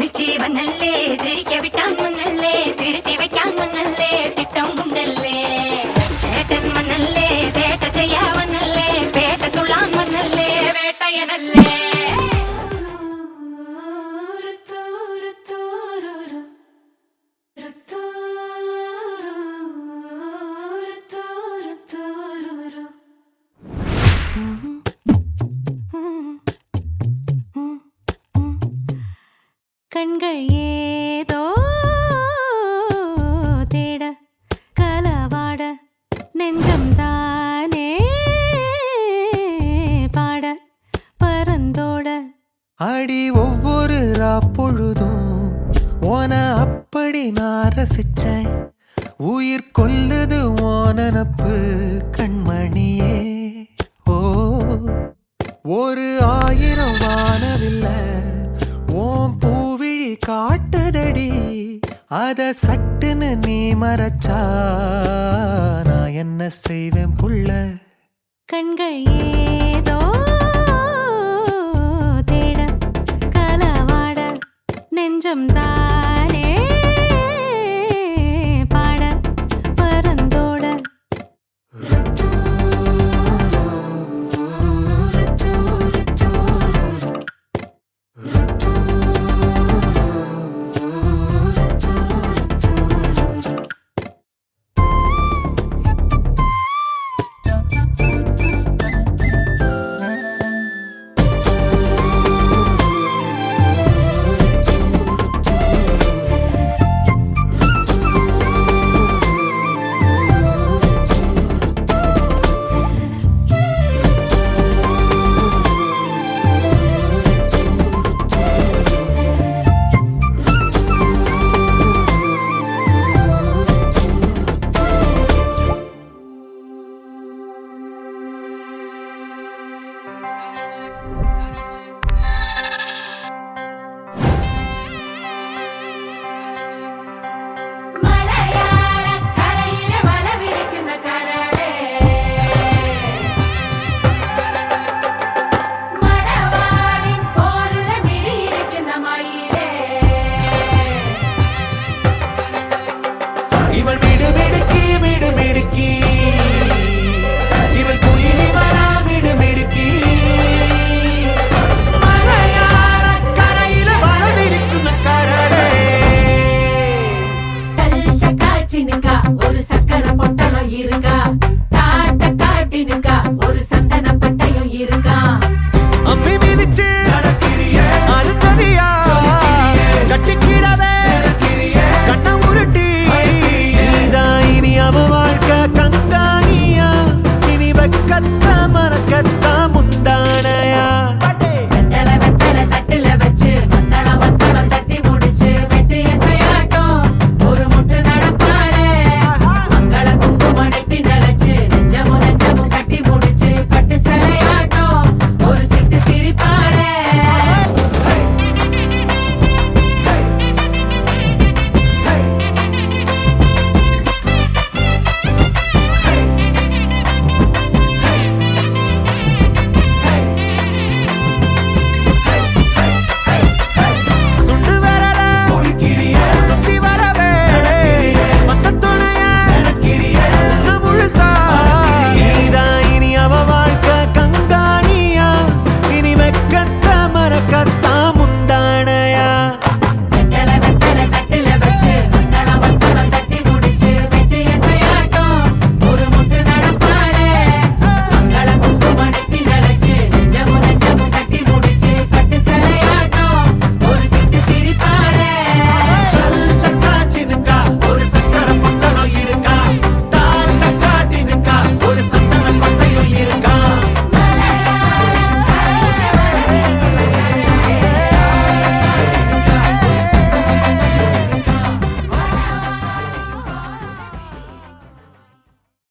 ചിരിച്ചീവനല്ലേ തിരിക്കവിട്ടാൻ വന്നല്ലേ തിരുത്തി വയ്ക്കാൻ വന്നല്ലേ തിട്ടം ഉണ്ടല്ലേ ചേട്ടൻ വന്നല്ലേ ചേട്ട ചെയ്യാവന്നല്ലേ പേട്ട തുള്ളാൻ വന്നല്ലേ വേട്ടയനല്ലേ கண்கள் ஏதோ தேட கலவாட நெஞ்சம் தானே பாட பரந்தோட அடி ஒவ்வொரு பொழுதும் ஓன அப்படி நான் ரசிச்சேன் உயிர் கொல்லுது ஓனப்பு கண்மணியே ஓ ஒரு 1000 வானவில்லை ஓம் பூவிழி காட்டுதடி அத சட்டுன்னு நீ மறைச்சா நான் என்ன செய்வேன் புள்ள கண்கள் ஏதோ தேட கலவாட நெஞ்சம் தானே பாட பரந்தோட ஒரு சக்கர பொட்டலம் இருக்கா